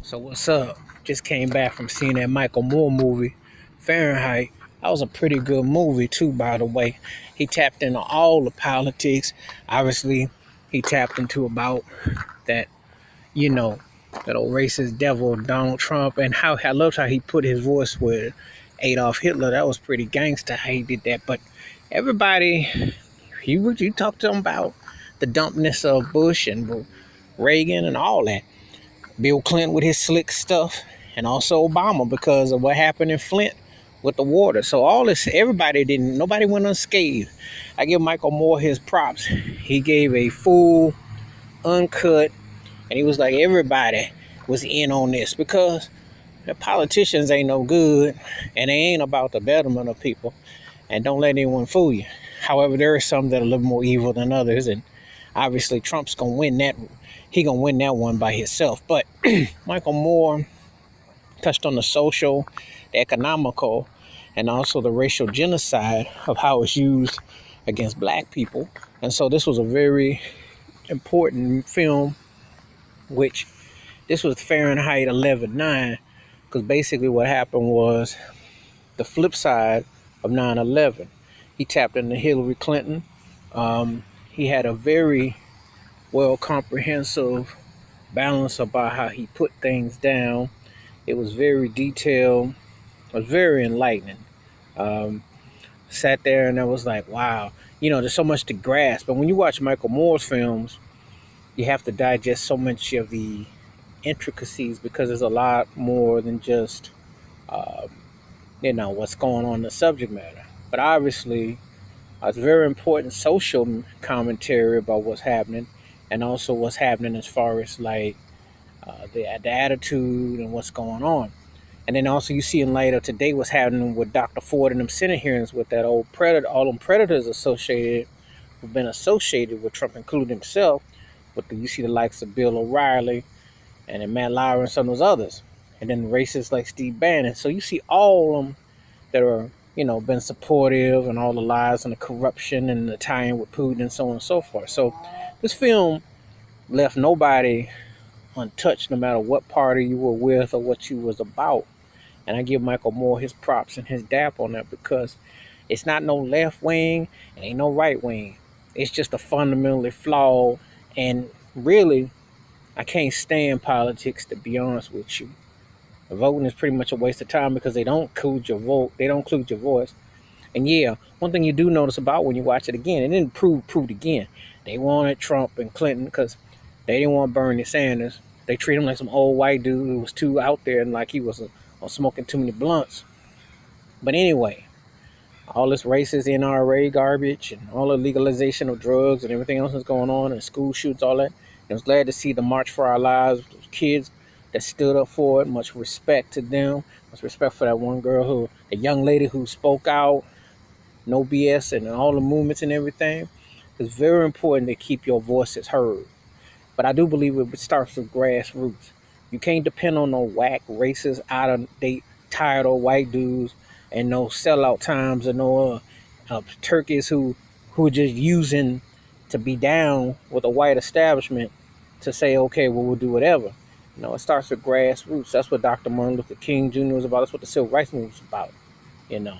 So what's up? Just came back from seeing that Michael Moore movie, Fahrenheit. That was a pretty good movie too, by the way. He tapped into all the politics. Obviously, he tapped into about that, you know, that old racist devil Donald Trump, and how I loved how he put his voice with Adolf Hitler. That was pretty gangster how he did that. But everybody, you talked to him about the dumpness of Bush and Reagan and all that. Bill Clinton with his slick stuff, and also Obama because of what happened in Flint with the water. So all this, nobody went unscathed. I give Michael Moore his props. He gave a full, uncut, and he was like, everybody was in on this because the politicians ain't no good, and they ain't about the betterment of people. And don't let anyone fool you. However, there are some that are a little more evil than others, and obviously Trump's gonna win that. He gonna win that one by himself. But Michael Moore touched on the social, the economical, and also the racial genocide of how it's used against black people. And so this was a very important film, which this was Fahrenheit 11/9, because basically what happened was the flip side of 9/11. He tapped into Hillary Clinton. He had a very well comprehensive balance about how he put things down. It was very detailed. It was very enlightening. Um, Sat there and I was like, wow, there's so much to grasp. But when you watch Michael Moore's films, you have to digest so much of the intricacies because there's a lot more than just, um, what's going on in the subject matter. But obviously, it's very important social commentary about what's happening, and also what's happening as far as like the attitude and what's going on. And then also you see in light of today what's happening with Dr. Ford and them Senate hearings with that old predator, all them predators associated, who've been associated with Trump, including himself. You see the likes of Bill O'Reilly and then Matt Lauer and some of those others. And then racists like Steve Bannon. So you see all of them that are, been supportive, and all the lies and the corruption and the tie-in with Putin and so on and so forth. So this film left nobody untouched, no matter what party you were with or what you was about. And I give Michael Moore his props and his dap on that because it's not no left wing and ain't no right wing. It's just a fundamentally flawed, and really, I can't stand politics, to be honest with you. Voting is pretty much a waste of time because they don't include your vote. They don't include your voice. And yeah, one thing you do notice about when you watch it again, it didn't prove it again. They wanted Trump and Clinton because they didn't want Bernie Sanders. They treat him like some old white dude who was too out there and like he was smoking too many blunts. But anyway, all this racist NRA garbage and all the legalization of drugs and everything else that's going on and school shoots, all that. I was glad to see the March for Our Lives, those kids that stood up for it. Much respect to them. Much respect for that one girl the young lady who spoke out, no BS, and all the movements and everything. It's very important to keep your voices heard. But I do believe it starts with grassroots. You can't depend on no whack, racist, out of date, tired old white dudes and no sellout times and no turkeys who are just using to be down with a white establishment to say, okay, well, we'll do whatever. It starts with grassroots. That's what Dr. Martin Luther King Jr. was about. That's what the Civil Rights Movement was about. You know,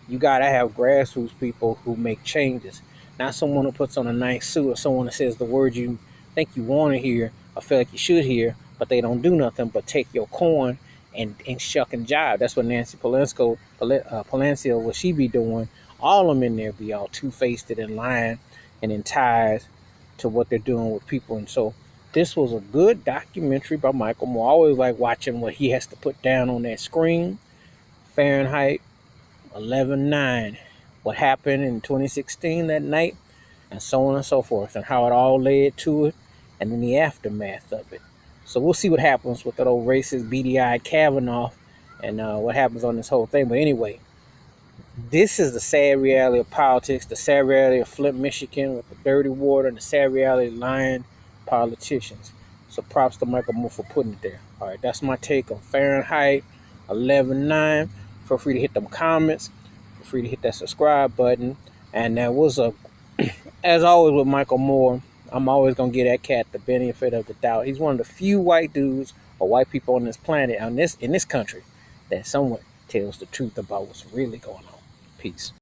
you got to have grassroots people who make changes, not someone who puts on a nice suit or someone that says the words you think you want to hear or feel like you should hear, but they don't do nothing but take your coin and shuck and jive. That's what Nancy Pelosi, what she be doing. All of them in there be all two-faced and lying and in ties to what they're doing with people. And so this was a good documentary by Michael Moore. I always like watching what he has to put down on that screen. Fahrenheit 11/9, what happened in 2016 that night, and so on and so forth, and how it all led to it, and then the aftermath of it. So we'll see what happens with that old racist, beady-eyed Kavanaugh, and what happens on this whole thing. But anyway, this is the sad reality of politics, the sad reality of Flint, Michigan, with the dirty water, and the sad reality of lying politicians. So props to Michael Moore for putting it there. All right, that's my take on Fahrenheit 11/9. Feel free to hit them comments. Feel free to hit that subscribe button. And that was as always with Michael Moore, I'm always going to give that cat the benefit of the doubt. He's one of the few white dudes or white people on this planet, on this in this country, that someone tells the truth about what's really going on. Peace.